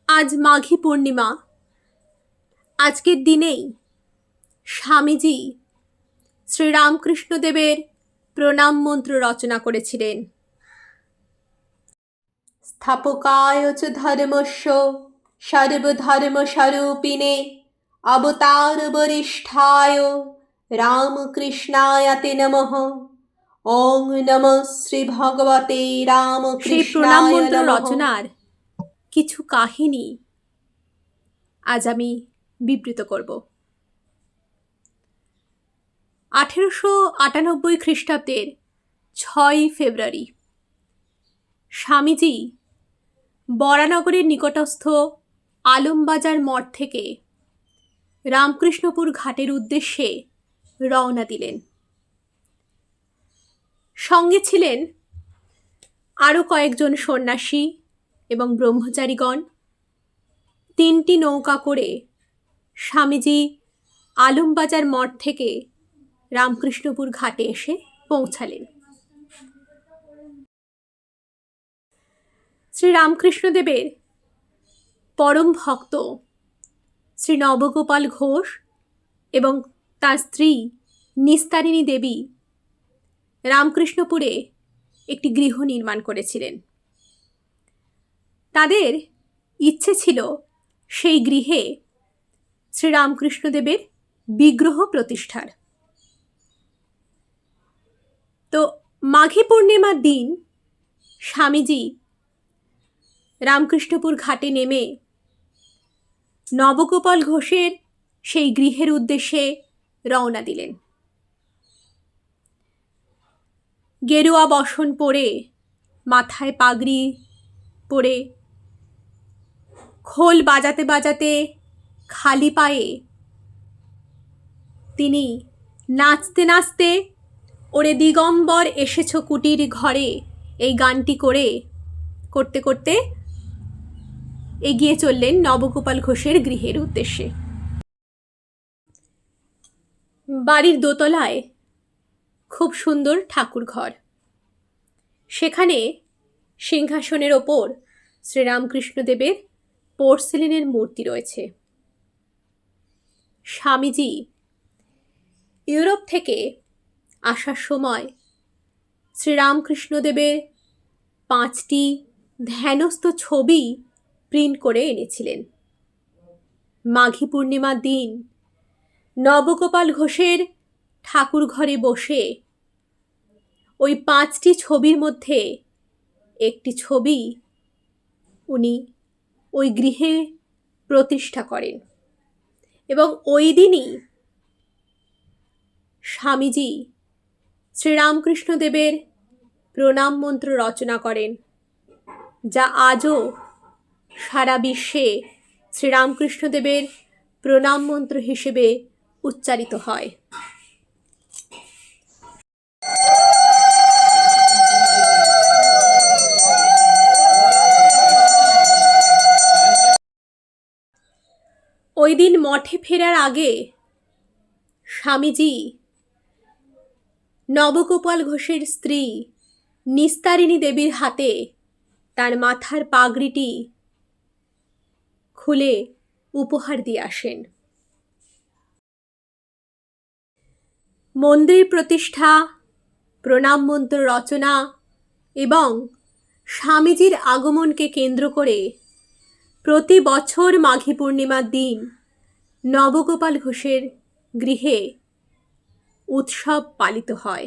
আজ মাঘী পূর্ণিমা। আজকের দিনেই স্বামীজি শ্রীরামকৃষ্ণদেবের প্রণাম মন্ত্র রচনা করেছিলেন। স্থাপকায় চ ধর্মস্য সর্বধর্মস্বরূপিণে অবতার বরিষ্ঠায় রামকৃষ্ণায় নমঃ। ওং নমঃ শ্রী ভগবতে রামকৃষ্ণায় নমঃ। প্রণাম মন্ত্র রচনার কিছু কাহিনী আজ আমি বিবৃত করব। 1898 খ্রিস্টাব্দের 6 ফেব্রুয়ারি স্বামীজি বরানগরের নিকটস্থ আলমবাজার মঠ থেকে রামকৃষ্ণপুর ঘাটের উদ্দেশ্যে রওনা দিলেন। সঙ্গে ছিলেন আরও কয়েকজন সন্ন্যাসী এবং ব্রহ্মচারীগণ। 3টি নৌকা করে স্বামীজি আলমবাজার মঠ থেকে রামকৃষ্ণপুর ঘাটে এসে পৌঁছালেন। শ্রী রামকৃষ্ণদেবের পরম ভক্ত শ্রী নবগোপাল ঘোষ এবং তার স্ত্রী নিস্তারিণী দেবী রামকৃষ্ণপুরে একটি গৃহ নির্মাণ করেছিলেন। তাদের ইচ্ছে ছিল সেই গৃহে শ্রীরামকৃষ্ণদেবের বিগ্রহ প্রতিষ্ঠার। তো মাঘী পূর্ণিমার দিন স্বামীজি রামকৃষ্ণপুর ঘাটে নেমে নবগোপাল ঘোষের সেই গৃহের উদ্দেশ্যে রওনা দিলেন। গেরুয়া বসন পরে, মাথায় পাগড়ি পরে, খোল বাজাতে বাজাতে খালি পায়ে তিনি নাচতে নাচতে ওরে দিগম্বর এসেছ কুটির ঘরে এই গানটি করতে করতে এগিয়ে চললেন নবগোপাল ঘোষের গৃহের উদ্দেশ্যে। বাড়ির দোতলায় খুব সুন্দর ঠাকুর ঘর। সেখানে সিংহাসনের ওপর শ্রীরামকৃষ্ণদেবের পোর্সেলেনের মূর্তি রয়েছে। স্বামীজি ইউরোপ থেকে আসার সময় শ্রীরামকৃষ্ণদেবের 5টি ধ্যানস্থ ছবি প্রিন্ট করে এনেছিলেন। মাঘী পূর্ণিমার দিন নবগোপাল ঘোষের ঠাকুর ঘরে বসে ওই 5টি ছবির মধ্যে একটি ছবি উনি ওই গৃহে প্রতিষ্ঠা করেন এবং ওই দিনই স্বামীজি শ্রীরামকৃষ্ণদেবের প্রণাম মন্ত্র রচনা করেন, যা আজও সারা বিশ্বে শ্রীরামকৃষ্ণদেবের প্রণাম মন্ত্র হিসেবে উচ্চারিত হয়। ওই দিন মঠে ফেরার আগে স্বামীজি নবগোপাল ঘোষের স্ত্রী নিস্তারিণী দেবীর হাতে তার মাথার পাগড়িটি খুলে উপহার দিয়ে আসেন। মন্দির প্রতিষ্ঠা, প্রণাম মন্ত্র রচনা এবং স্বামীজির আগমনকে কেন্দ্র করে প্রতি বছর মাঘী পূর্ণিমার দিন নবগোপাল ঘোষের গৃহে উৎসব পালিত হয়।